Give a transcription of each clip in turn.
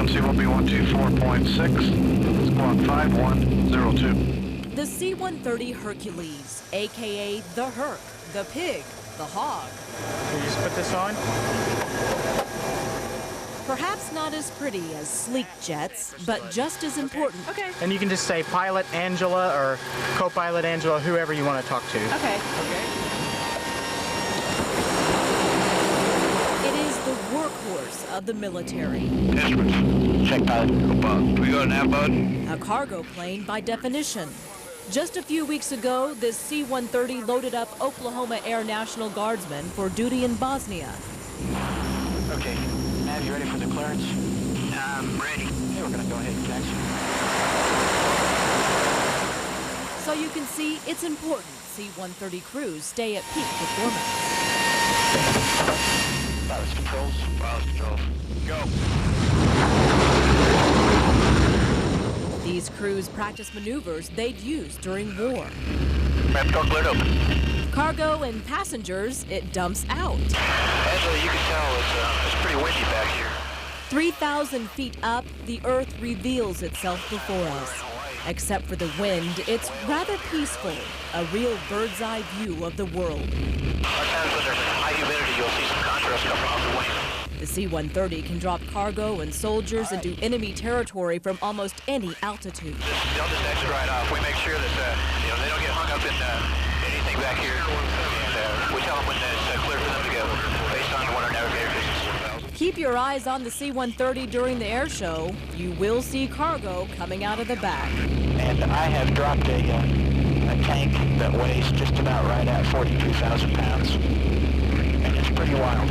frequency will be 124.6, squawk 5102. The C-130 Hercules, a.k.a. the Herc, the Pig, the Hog. Can you just put this on? Perhaps not as pretty as sleek jets, but just as important. Okay. And you can just say Pilot Angela or Co-Pilot Angela, whoever you want to talk to. Okay. It is the workhorse of the military. Instruments. Check pilot. Above. We go to nav, bud? A cargo plane by definition. Just a few weeks ago, this C-130 loaded up Oklahoma Air National Guardsmen for duty in Bosnia. Okay. Nav, you ready for the clearance? I'm ready. Okay, we're going to go ahead and taxi. So you can see it's important C-130 crews stay at peak performance. Pilot's controls. Pilot's controls. Go. These crews practice maneuvers they'd use during war. Ramp door cleared open. Cargo and passengers, it dumps out. Angela, you can tell it's pretty windy back here. 3,000 feet up, the Earth reveals itself before us. Except for the wind, it's rather peaceful, a real bird's eye view of the world. A lot of times when there's high humidity, you'll see some contrast coming off the wing. The C-130 can drop cargo and soldiers into enemy territory from almost any altitude. They'll just exit right off. We make sure that they don't get hung up in anything back here. And we tell them when it's clear for them to go, based on what our navigator distance. Keep your eyes on the C-130 during the air show. You will see cargo coming out of the back. And I have dropped a tank that weighs just about right at 42,000 pounds. And it's pretty wild.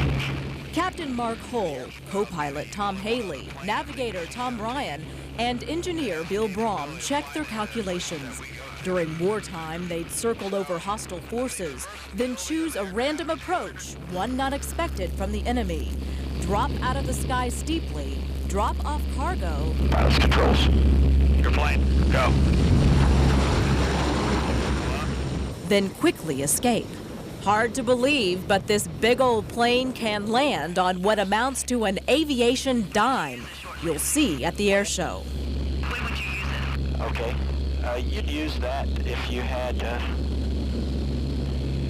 Captain Mark Hull, co-pilot Tom Haley, navigator Tom Ryan, and engineer Bill Braum checked their calculations. During wartime, they'd circle over hostile forces, then choose a random approach, one not expected from the enemy. Drop out of the sky steeply, drop off cargo. Pilot's controls. Your plane, go. Then quickly escape. Hard to believe, but this big old plane can land on what amounts to an aviation dime. You'll see at the air show. Okay. You'd use that if you had,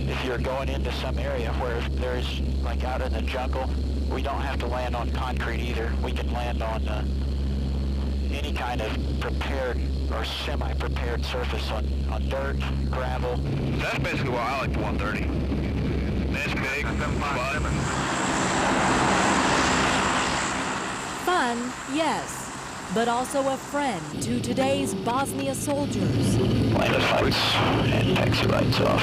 if you're going into some area where there's, like out in the jungle, we don't have to land on concrete either. We can land on any kind of prepared or semi-prepared surface on dirt, gravel. That's basically why I like the 130. It's big, Fun, yes, but also a friend to today's Bosnia soldiers. Land of lights and taxi lights off.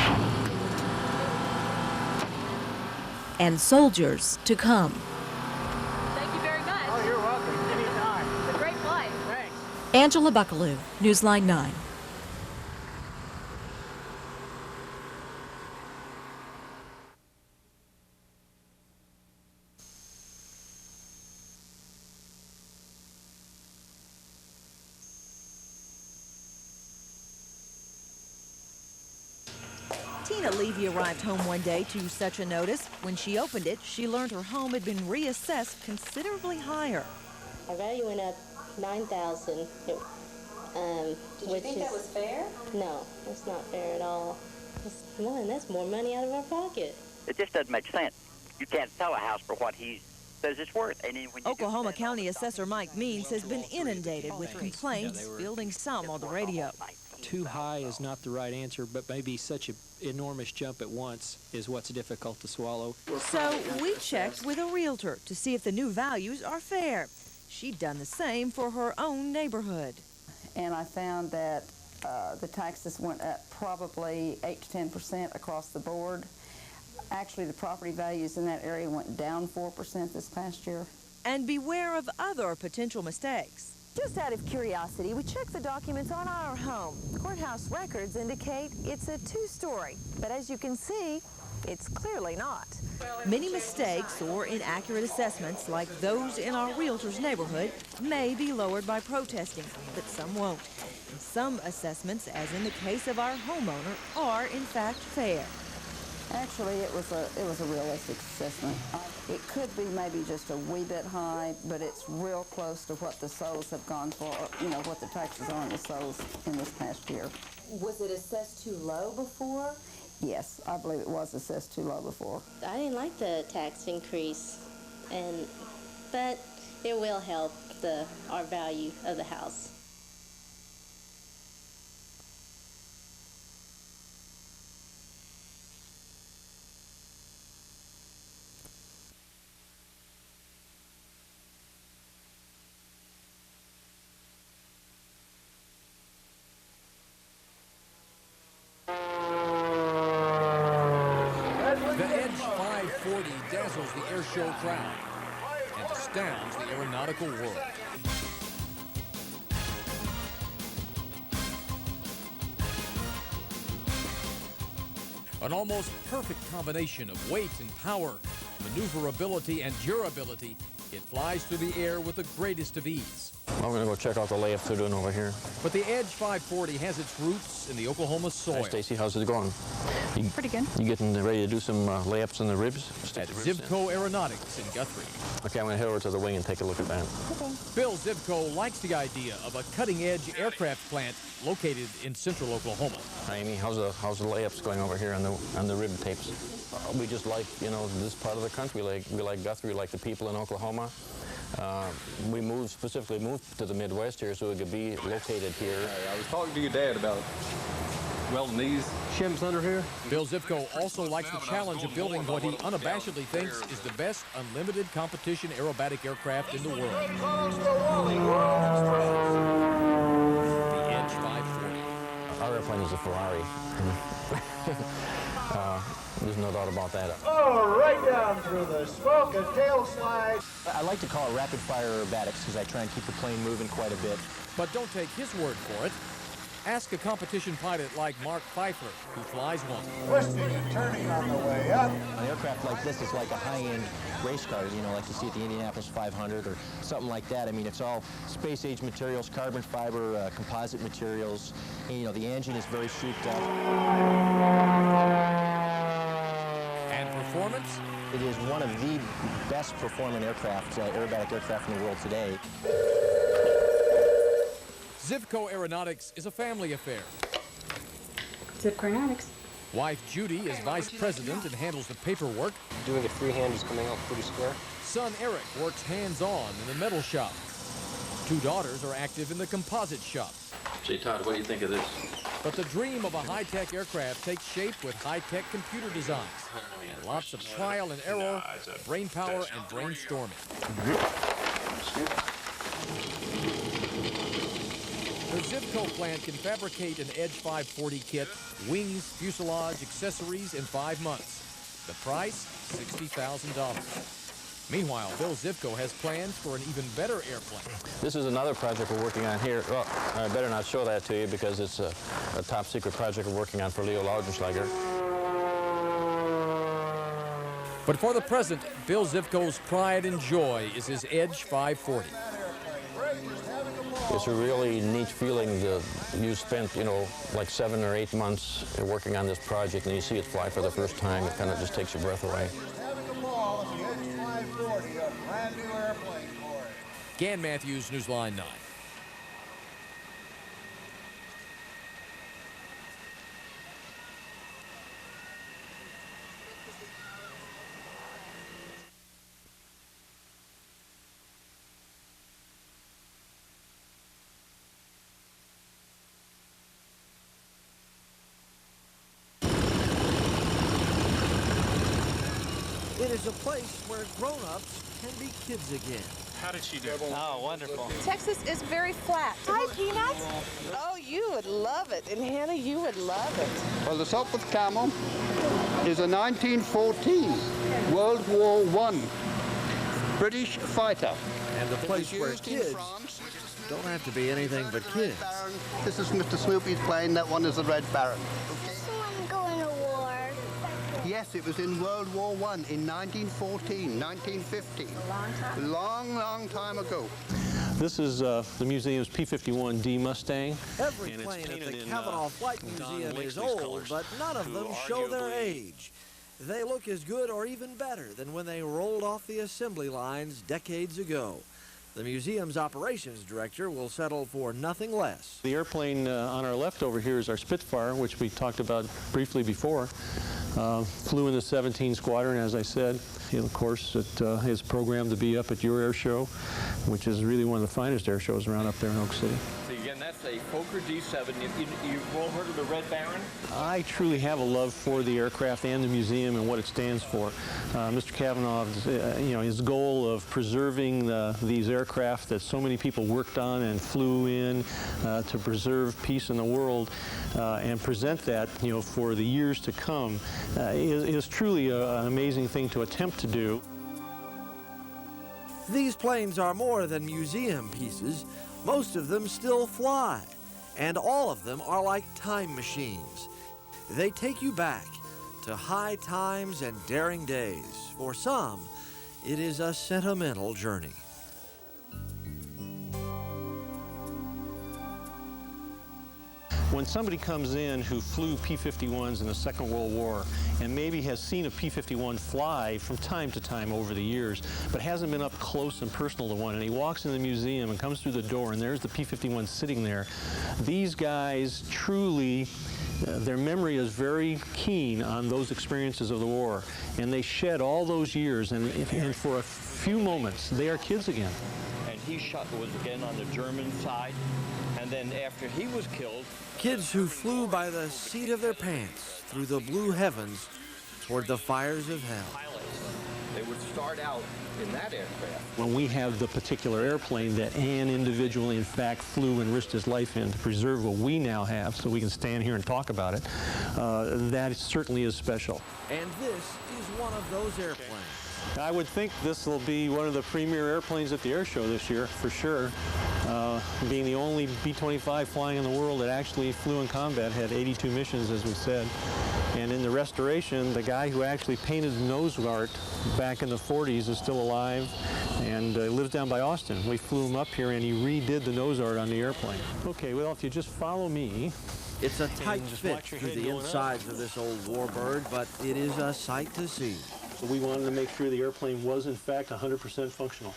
And soldiers to come. Thank you very much. Oh, you're welcome. Anytime. It's a great flight. Thanks. Angela Buckaloo, Newsline 9. Levy arrived home one day to such a notice. When she opened it, she learned her home had been reassessed considerably higher. Our value went up $9,000. Did you think that was fair? No, that's not fair at all. That's more money out of our pocket. It just doesn't make sense. You can't sell a house for what he says it's worth. And then when you Oklahoma County Assessor Mike Means has been inundated with complaints, fielding some on the radio. Too high is not the right answer, but maybe such an enormous jump at once is what's difficult to swallow. So we checked with a realtor to see if the new values are fair. She'd done the same for her own neighborhood. And I found that the taxes went up probably 8 to 10% across the board. Actually, the property values in that area went down 4% this past year. And beware of other potential mistakes. Just out of curiosity, we checked the documents on our home. Courthouse records indicate it's a two-story, but as you can see, it's clearly not. Many mistakes or inaccurate assessments like those in our realtor's neighborhood may be lowered by protesting, but some won't. And some assessments, as in the case of our homeowner, are in fact fair. Actually, it was a realistic assessment. It could be maybe just a wee bit high, but it's real close to what the sols have gone for, you know, what the taxes are on the sols in this past year. Was it assessed too low before? Yes, I believe it was assessed too low before. I didn't like the tax increase, but it will help our value of the house. The Edge 540 dazzles the airshow crowd and astounds the aeronautical world. An almost perfect combination of weight and power, maneuverability and durability, it flies through the air with the greatest of ease. I'm going to go check out the layups they're doing over here. But the Edge 540 has its roots in the Oklahoma soil. Hi, Stacy, how's it going? Pretty good. You getting ready to do some layups in the ribs? At Zivco Aeronautics in Guthrie. Okay, I'm going to head over to the wing and take a look at that. Okay. Bill Zivco likes the idea of a cutting-edge aircraft plant located in central Oklahoma. Hi, Amy, how's the layups going over here on the rib tapes? We just like, you know, this part of the country. We like Guthrie, we like the people in Oklahoma. We specifically moved to the Midwest here so we could be located here. I was talking to your dad about welding these shims under here. Bill Zivco also likes the challenge of building what he unabashedly thinks is the best unlimited competition aerobatic aircraft in the world. The Edge 540. Our airplane is a Ferrari. There's no doubt about that. Oh, right down through the smoke and tail slide. I like to call it rapid fire aerobatics because I try and keep the plane moving quite a bit. But don't take his word for it. Ask a competition pilot like Mark Pfeiffer, who flies one. Twisting and turning on the way up. An aircraft like this is like a high-end race car, you know, like you see at the Indianapolis 500 or something like that. I mean, it's all space-age materials, carbon fiber, composite materials. And, you know, the engine is very souped up. And performance? It is one of the best performing aircraft, aerobatic aircraft in the world today. Zivco Aeronautics is a family affair. Zivco Aeronautics. Wife Judy is vice president and handles the paperwork. Doing it freehand is coming out pretty square. Son Eric works hands-on in the metal shop. Two daughters are active in the composite shop. Say, Todd, what do you think of this? But the dream of a high-tech aircraft takes shape with high-tech computer designs and lots of trial and error, brain power, and brainstorming. The Zivco plant can fabricate an Edge 540 kit, wings, fuselage, accessories in 5 months. The price, $60,000. Meanwhile, Bill Zivco has plans for an even better airplane. This is another project we're working on here. Well, I better not show that to you because it's a top secret project we're working on for Leo Laudenschlager. But for the present, Bill Zivco's pride and joy is his Edge 540. It's a really neat feeling that you spent, you know, like 7 or 8 months working on this project and you see it fly for the first time. It kind of just takes your breath away. Gan Matthews, Newsline 9. It is a place where grown-ups can be kids again. How did she do? Oh, wonderful. Texas is very flat. Hi, Peanuts. Oh, you would love it. And Hannah, you would love it. Well, the Sopwith Camel is a 1914 World War I British fighter. And the place where kids don't have to be anything but kids. This is Mr. Snoopy's plane. That one is the Red Baron. Someone going to war? Yes, it was in World War I in 1914, 1950. A long time? Long time ago. This is the museum's P-51D Mustang. Every plane at the Cavanaugh Flight Museum is old, but none of them show their age. They look as good or even better than when they rolled off the assembly lines decades ago. The museum's operations director will settle for nothing less. The airplane on our left over here is our Spitfire, which we talked about briefly before. Flew in the 17 Squadron, as I said. And of course, it is programmed to be up at your air show, which is really one of the finest air shows around up there in Oak City. So again, that's a Fokker D7. You've all heard of the Red Baron? I truly have a love for the aircraft and the museum and what it stands for. Mr. Kavanaugh's, his goal of preserving these aircraft that so many people worked on and flew in to preserve peace in the world and present that, for the years to come is truly an amazing thing to attempt to do. These planes are more than museum pieces. Most of them still fly, and all of them are like time machines. They take you back to high times and daring days. For some, it is a sentimental journey. When somebody comes in who flew P-51s in the Second World War and maybe has seen a P-51 fly from time to time over the years, but hasn't been up close and personal to one, and he walks in the museum and comes through the door and there's the P-51 sitting there, these guys truly, their memory is very keen on those experiences of the war, and they shed all those years, and for a few moments, they are kids again. And he was again on the German side, and then after he was killed, Kids who flew by the seat of their pants through the blue heavens toward the fires of hell. They would start out in that aircraft. When we have the particular airplane that an individual, in fact, flew and risked his life in to preserve what we now have so we can stand here and talk about it, that certainly is special. And this is one of those airplanes. I would think this will be one of the premier airplanes at the air show this year, for sure. Being the only B-25 flying in the world that actually flew in combat, had 82 missions, as we said. And in the restoration, the guy who actually painted the nose art back in the 40s is still alive and lives down by Austin. We flew him up here and he redid the nose art on the airplane. Okay, well, if you just follow me. It's a tight fit through the insides of this old warbird, but it is a sight to see. So we wanted to make sure the airplane was, in fact, 100% functional.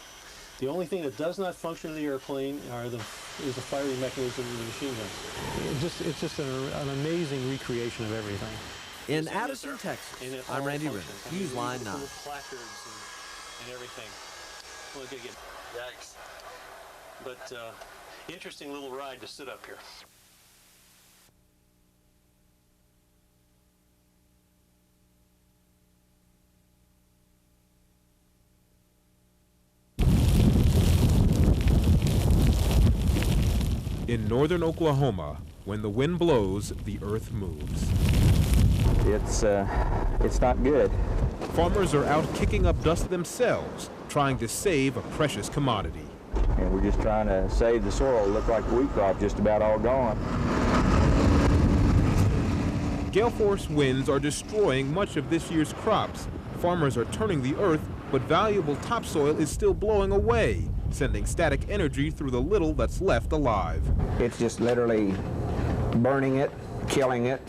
The only thing that does not function in the airplane is the firing mechanism of the machine gun. It's just an amazing recreation of everything. In Addison, Texas, I'm Randy Renner, News Line 9. Placards and everything. Well, yikes. But interesting little ride to sit up here. In northern Oklahoma, when the wind blows, the earth moves. It's not good. Farmers are out kicking up dust themselves, trying to save a precious commodity. And we're just trying to save the soil. It looked like the wheat crop just about all gone. Gale force winds are destroying much of this year's crops. Farmers are turning the earth, but valuable topsoil is still blowing away, sending static energy through the little that's left alive. It's just literally burning it, killing it.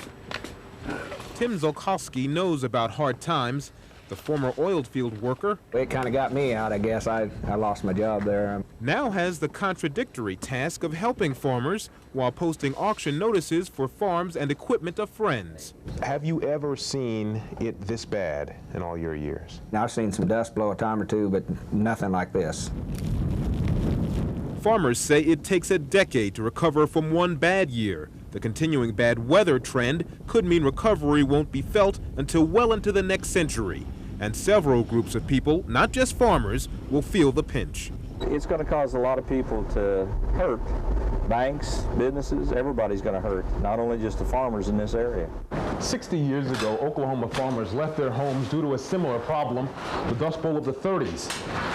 Tim Zolkowski knows about hard times. The former oil field worker, It kind of got me out, I guess. I lost my job there. now has the contradictory task of helping farmers while posting auction notices for farms and equipment of friends. Have you ever seen it this bad in all your years? Now, I've seen some dust blow a time or two, but nothing like this. Farmers say it takes a decade to recover from one bad year. The continuing bad weather trend could mean recovery won't be felt until well into the next century. And several groups of people, not just farmers, will feel the pinch. It's going to cause a lot of people to hurt. Banks, businesses, everybody's going to hurt, not only just the farmers in this area. 60 years ago, Oklahoma farmers left their homes due to a similar problem, the Dust Bowl of the 30s.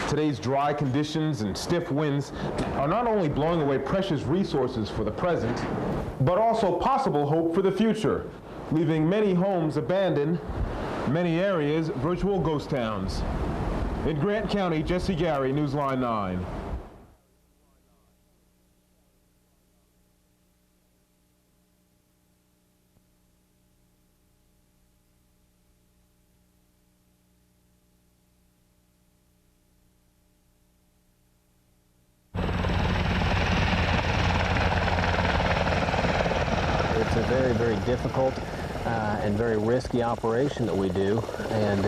Today's dry conditions and stiff winds are not only blowing away precious resources for the present, but also possible hope for the future, leaving many homes abandoned, many areas virtual ghost towns. In Grant County, Jesse Gary, Newsline 9. difficult and very risky operation that we do, and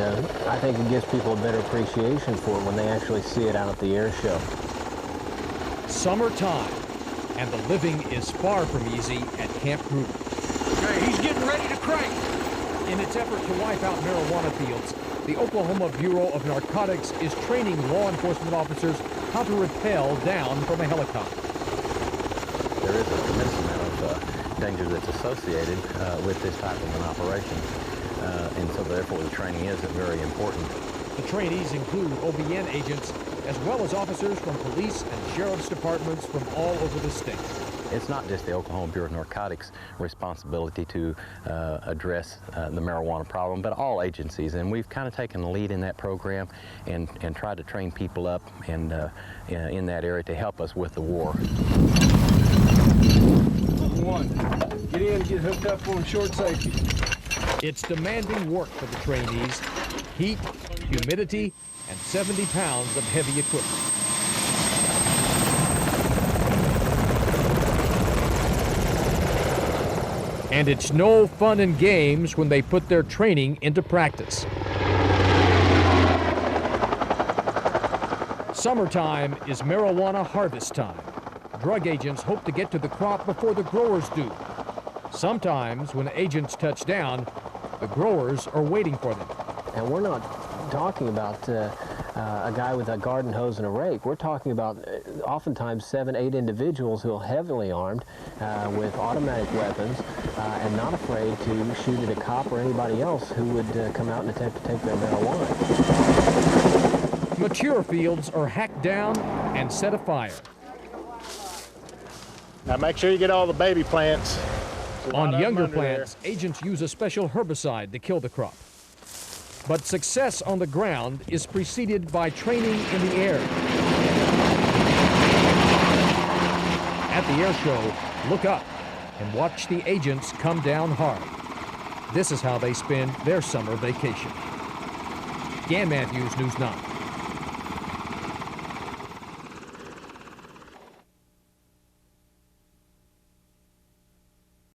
I think it gives people a better appreciation for it when they actually see it out at the air show. Summertime, and the living is far from easy at Camp Gruber. Okay, he's getting ready to crank. In its effort to wipe out marijuana fields, the Oklahoma Bureau of Narcotics is training law enforcement officers how to rappel down from a helicopter. There is a tremendous amount of danger that's associated with this type of an operation, and so therefore the training is very important. The trainees include OBN agents as well as officers from police and sheriff's departments from all over the state. It's not just the Oklahoma Bureau of Narcotics' responsibility to address the marijuana problem, but all agencies, and we've kind of taken the lead in that program and tried to train people up and in that area to help us with the war. One, get in and get hooked up on short safety. It's demanding work for the trainees: heat, humidity, and 70 pounds of heavy equipment. And it's no fun and games when they put their training into practice. Summertime is marijuana harvest time. Drug agents hope to get to the crop before the growers do. Sometimes when agents touch down, the growers are waiting for them. And we're not talking about a guy with a garden hose and a rake. We're talking about oftentimes 7, 8 individuals who are heavily armed with automatic weapons and not afraid to shoot at a cop or anybody else who would come out and attempt to take their marijuana. Mature fields are hacked down and set afire. Now make sure you get all the baby plants. On younger plants, agents use a special herbicide to kill the crop. But success on the ground is preceded by training in the air. At the air show, look up and watch the agents come down hard. This is how they spend their summer vacation. Dan Matthews, News 9.